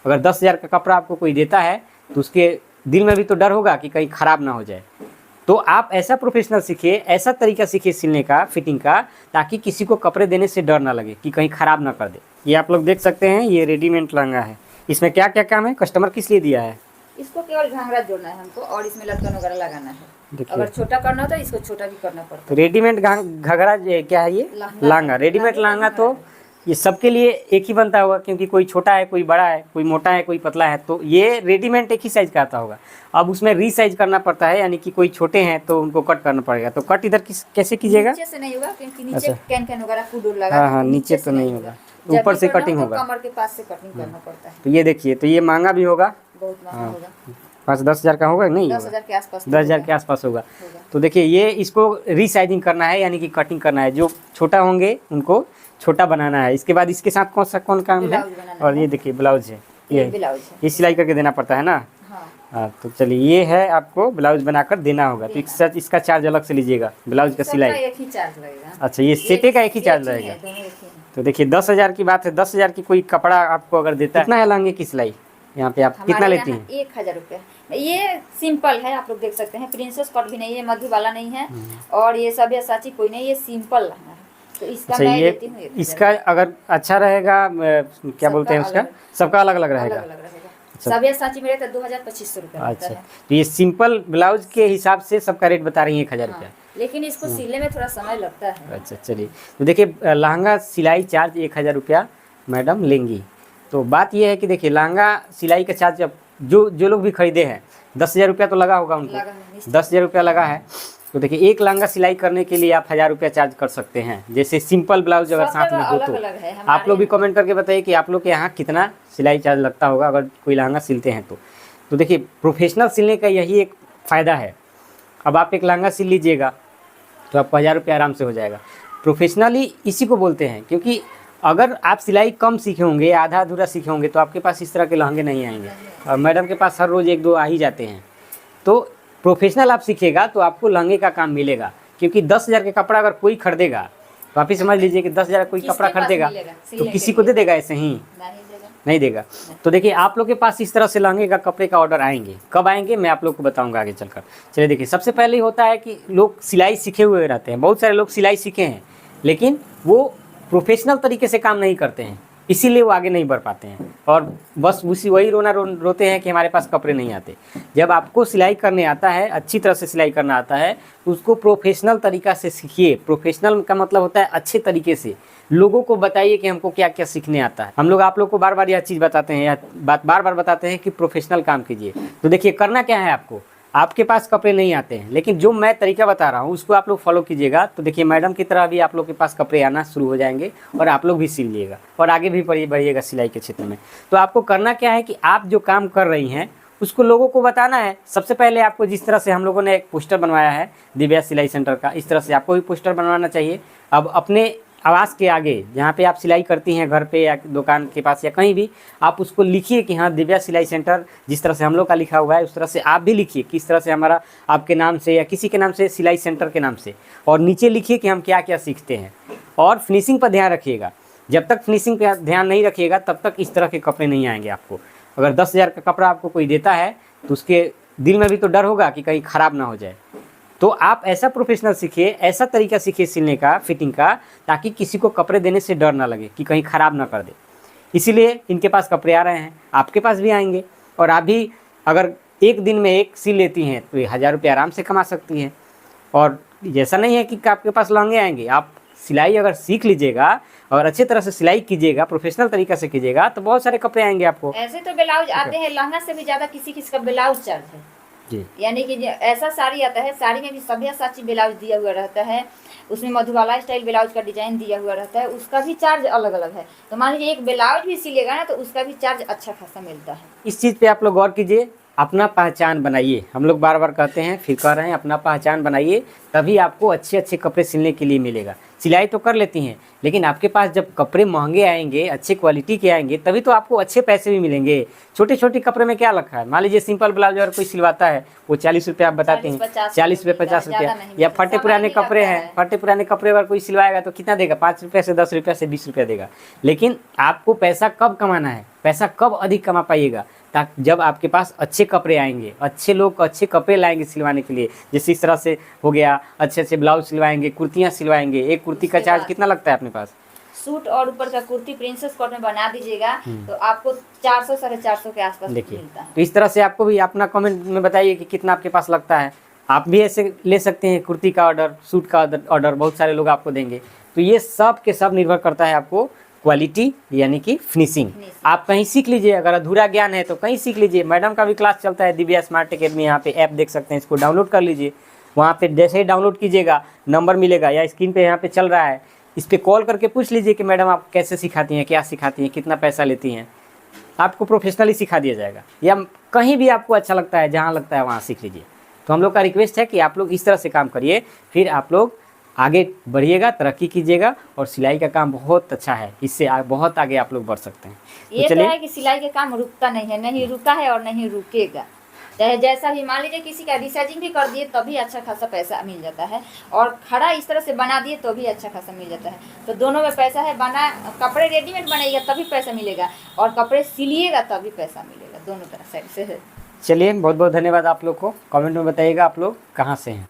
अगर 10,000 का कपड़ा आपको कोई देता है तो उसके दिल में भी तो डर होगा कि कहीं ख़राब ना हो जाए। तो आप ऐसा प्रोफेशनल सीखिए, ऐसा तरीका सीखिए सिलने का, फिटिंग का, ताकि किसी को कपड़े देने से डर ना लगे कि कहीं ख़राब ना कर दे। ये आप लोग देख सकते हैं, ये रेडीमेड लहंगा है। इसमें क्या क्या काम है, कस्टमर किस लिए दिया है? इसको केवल घाघरा जोड़ना है हमको और इसमें लटकन वगैरह लगाना है। अगर छोटा करना हो तो इसको छोटा भी करना पड़ता है। रेडीमेड घाघरा क्या है? ये लहंगा, रेडीमेड लहंगा तो ये सबके लिए एक ही बनता होगा, क्योंकि कोई छोटा है, कोई बड़ा है, कोई मोटा है, कोई पतला है, तो ये रेडीमेड एक ही साइज का आता होगा। अब उसमें रीसाइज करना पड़ता है, यानी कि कोई छोटे हैं तो उनको कट करना पड़ेगा। तो कट इधर कैसे कीजिएगा? नीचे से नहीं होगा, क्योंकि नीचे कैन वगैरह फूड लगा। हाँ, नीचे तो नहीं होगा, ऊपर से कटिंग होगा, कमर के पास से कटिंग करना पड़ता है। तो ये देखिए, तो ये महंगा भी होगा, बहुत महंगा होगा। 5-10 हज़ार का होगा, नहीं 10,000 के आसपास, 10,000 के आसपास होगा। तो देखिए, ये इसको रीसाइजिंग करना है, यानी कि कटिंग करना है। जो छोटा होंगे उनको छोटा बनाना है। इसके बाद इसके साथ कौन काम है? और ये देखिए ब्लाउज है, ये सिलाई करके देना पड़ता है ना। हाँ, तो चलिए, ये है, आपको ब्लाउज बनाकर देना होगा। तो इसका चार्ज अलग से लीजिएगा, ब्लाउज का सिलाई एक ही चार्ज लगेगा। अच्छा, ये सेटे का एक ही चार्ज रहेगा। तो देखिए 10,000 की बात है, 10,000 की कोई कपड़ा आपको अगर देता है, कितना है लहंगे की सिलाई यहाँ पे आप कितना लेती हैं? 1,000 रुपये। ये सिंपल है, आप लोग देख सकते हैं, प्रिंसेस कट भी नहीं है, मधु वाला नहीं है, और ये सभ्यसाची कोई नहीं, ये सिंपल लहंगा है। तो इसका मैं देती हूँ, इसका अगर अच्छा रहेगा, क्या बोलते हैं उसका, सबका अलग अलग रहेगा। सभ्यसाची में रहता है 2,000-2,500 रुपये। अच्छा, तो ये सिंपल ब्लाउज के हिसाब से सबका रेट बता रही है 1,000 रुपया, लेकिन इसको सिलने में थोड़ा समय लगता है। अच्छा, चलिए, तो देखिए लहंगा सिलाई चार्ज 1,000 रुपया मैडम लेंगी। तो बात ये है कि देखिए, लहंगा सिलाई का चार्ज जो लोग भी खरीदे हैं, 10,000 रुपया तो लगा होगा उनको, 10,000 रुपया लगा है। तो देखिए, एक लहंगा सिलाई करने के लिए आप 1,000 रुपया चार्ज कर सकते हैं। जैसे सिंपल ब्लाउज अगर साथ में हो तो आप लोग भी कमेंट करके बताइए कि आप लोग के यहाँ कितना सिलाई चार्ज लगता होगा अगर कोई लहंगा सिलते हैं तो देखिए, प्रोफेशनल सिलने का यही एक फ़ायदा है। अब आप एक लहंगा सिल लीजिएगा तो आपको 1,000 रुपया आराम से हो जाएगा। प्रोफेशनली इसी को बोलते हैं, क्योंकि अगर आप सिलाई कम सीखे होंगे, आधा अधूरा सीखे होंगे, तो आपके पास इस तरह के लहंगे नहीं आएंगे। और मैडम के पास हर रोज़ 1-2 आ ही जाते हैं। तो प्रोफेशनल आप सीखेगा तो आपको लहंगे का काम मिलेगा, क्योंकि 10,000 का कपड़ा अगर कोई खरीदेगा, तो आप ही समझ लीजिए कि 10,000 कोई कपड़ा खरीदेगा तो किसी को दे देगा? ऐसे ही नहीं देगा। तो देखिए, आप लोग के पास इस तरह से लहंगे का कपड़े का ऑर्डर आएंगे। कब आएंगे मैं आप लोग को बताऊंगा आगे चलकर। चलिए देखिए, सबसे पहले होता है कि लोग सिलाई सीखे हुए रहते हैं। बहुत सारे लोग सिलाई सीखे हैं, लेकिन वो प्रोफेशनल तरीके से काम नहीं करते हैं, इसीलिए वो आगे नहीं बढ़ पाते हैं, और बस वही रोते हैं कि हमारे पास कपड़े नहीं आते। जब आपको सिलाई करने आता है, अच्छी तरह से सिलाई करना आता है, तो उसको प्रोफेशनल तरीका से सीखिए। प्रोफेशनल का मतलब होता है अच्छे तरीके से लोगों को बताइए कि हमको क्या क्या सीखने आता है। हम लोग आप लोग को बार बार यह चीज़ बताते हैं, या बार बार बताते हैं कि प्रोफेशनल काम कीजिए। तो देखिए, करना क्या है आपको, आपके पास कपड़े नहीं आते हैं, लेकिन जो मैं तरीका बता रहा हूँ उसको आप लोग फॉलो कीजिएगा, तो देखिए मैडम की तरह भी आप लोग के पास कपड़े आना शुरू हो जाएंगे, और आप लोग भी सिल लीजिएगा और आगे भी बढ़िएगा सिलाई के क्षेत्र में। तो आपको करना क्या है कि आप जो काम कर रही हैं उसको लोगों को बताना है। सबसे पहले आपको, जिस तरह से हम लोगों ने एक पोस्टर बनवाया है दिव्या सिलाई सेंटर का, इस तरह से आपको भी पोस्टर बनवाना चाहिए। अब अपने आवास के आगे जहाँ पे आप सिलाई करती हैं, घर पे या दुकान के पास या कहीं भी, आप उसको लिखिए कि हाँ, दिव्या सिलाई सेंटर, जिस तरह से हम लोग का लिखा हुआ है उस तरह से आप भी लिखिए, किस तरह से हमारा आपके नाम से या किसी के नाम से, सिलाई सेंटर के नाम से, और नीचे लिखिए कि हम क्या क्या सीखते हैं। और फिनिशिंग पर ध्यान रखिएगा। जब तक फिनिशिंग पर ध्यान नहीं रखिएगा तब तक इस तरह के कपड़े नहीं आएंगे आपको। अगर 10,000 का कपड़ा आपको कोई देता है तो उसके दिल में भी तो डर होगा कि कहीं ख़राब ना हो जाए। तो आप ऐसा प्रोफेशनल सीखिए, ऐसा तरीका सीखिए सिलने का, फिटिंग का, ताकि किसी को कपड़े देने से डर ना लगे कि कहीं ख़राब ना कर दे। इसीलिए इनके पास कपड़े आ रहे हैं, आपके पास भी आएंगे। और आप भी अगर एक दिन में एक सिल लेती हैं तो ये 1,000 रुपये आराम से कमा सकती हैं। और जैसा नहीं है कि आपके पास लहंगे आएंगे, आप सिलाई अगर सीख लीजिएगा और अच्छे तरह से सिलाई कीजिएगा, प्रोफेशनल तरीका से कीजिएगा, तो बहुत सारे कपड़े आएंगे आपको। ऐसे तो ब्लाउज आते हैं, लहंगा से भी ज़्यादा किसी किसी का ब्लाउज चार्ज है जी। यानी कि ऐसा साड़ी आता है, साड़ी में भी सभ्यसाची ब्लाउज दिया हुआ रहता है, उसमें मधुबाला स्टाइल ब्लाउज का डिजाइन दिया हुआ रहता है, उसका भी चार्ज अलग अलग है। तो मान लीजिए एक ब्लाउज भी सिलेगा ना तो उसका भी चार्ज अच्छा खासा मिलता है। इस चीज़ पे आप लोग गौर कीजिए, अपना पहचान बनाइए। हम लोग बार बार कहते हैं, फिर कह रहे हैं, अपना पहचान बनाइए, तभी आपको अच्छे अच्छे कपड़े सिलने के लिए मिलेगा। सिलाई तो कर लेती हैं, लेकिन आपके पास जब कपड़े महंगे आएंगे, अच्छे क्वालिटी के आएंगे, तभी तो आपको अच्छे पैसे भी मिलेंगे। छोटे छोटे कपड़े में क्या रखा है, मान लीजिए सिंपल ब्लाउज अगर कोई सिलवाता है वो 40 रुपये आप बताते हैं, 40 रुपये 50 रुपया, या फटे पुराने कपड़े हैं, फटे पुराने कपड़े अगर कोई सिलवाएगा तो कितना देगा, 5 रुपये से 10 रुपये से 20 रुपया देगा। लेकिन आपको पैसा कब कमाना है, पैसा कब अधिक कमा पाइएगा, ताकि जब आपके पास अच्छे कपड़े आएंगे, अच्छे लोग अच्छे कपड़े लाएंगे सिलवाने के लिए। जैसे इस तरह से हो गया, अच्छे अच्छे ब्लाउज सिलवाएंगे, कुर्तियाँ सिलवाएंगे। एक कुर्ती का चार्ज कितना लगता है अपने पास? सूट और ऊपर का कुर्ती प्रिंसेस कट में बना दीजिएगा तो आपको 400 450 के आसपास मिलता है। तो इस तरह से आपको भी अपना कमेंट में बताइए कि कितना आपके पास लगता है। आप भी ऐसे ले सकते हैं, कुर्ती का ऑर्डर, सूट का ऑर्डर बहुत सारे लोग आपको देंगे। तो ये सब के सब निर्भर करता है आपको क्वालिटी यानी कि फिनिशिंग। आप कहीं सीख लीजिए, अगर अधूरा ज्ञान है तो कहीं सीख लीजिए। मैडम का भी क्लास चलता है दिव्या स्मार्ट अकेडमी, यहाँ पे ऐप देख सकते हैं, इसको डाउनलोड कर लीजिए। वहाँ पे जैसे ही डाउनलोड कीजिएगा नंबर मिलेगा या स्क्रीन पे यहाँ पे चल रहा है, इस पर कॉल करके पूछ लीजिए कि मैडम आप कैसे सिखाती हैं, क्या सिखाती हैं, कितना पैसा लेती हैं। आपको प्रोफेशनली सिखा दिया जाएगा, या कहीं भी आपको अच्छा लगता है, जहाँ लगता है वहाँ सीख लीजिए। तो हम लोग का रिक्वेस्ट है कि आप लोग इस तरह से काम करिए, फिर आप लोग आगे बढ़िएगा, तरक्की कीजिएगा। और सिलाई का काम बहुत अच्छा है, इससे बहुत आगे आप लोग बढ़ सकते हैं। ये तो है कि सिलाई का काम रुकता नहीं है, नहीं रुका है और नहीं रुकेगा। चाहे जैसा भी, मान लीजिए किसी का रिसाइजिंग भी कर दिए तभी अच्छा खासा पैसा मिल जाता है, और खड़ा इस तरह से बना दिए तो भी अच्छा खासा मिल जाता है। तो दोनों में पैसा है। बना कपड़े रेडीमेड बनाइएगा तभी पैसा मिलेगा, और कपड़े सिलिएगा तभी पैसा मिलेगा, दोनों तरह साइड से है। चलिए, बहुत बहुत धन्यवाद आप लोग को। कमेंट में बताइएगा आप लोग कहाँ से हैं।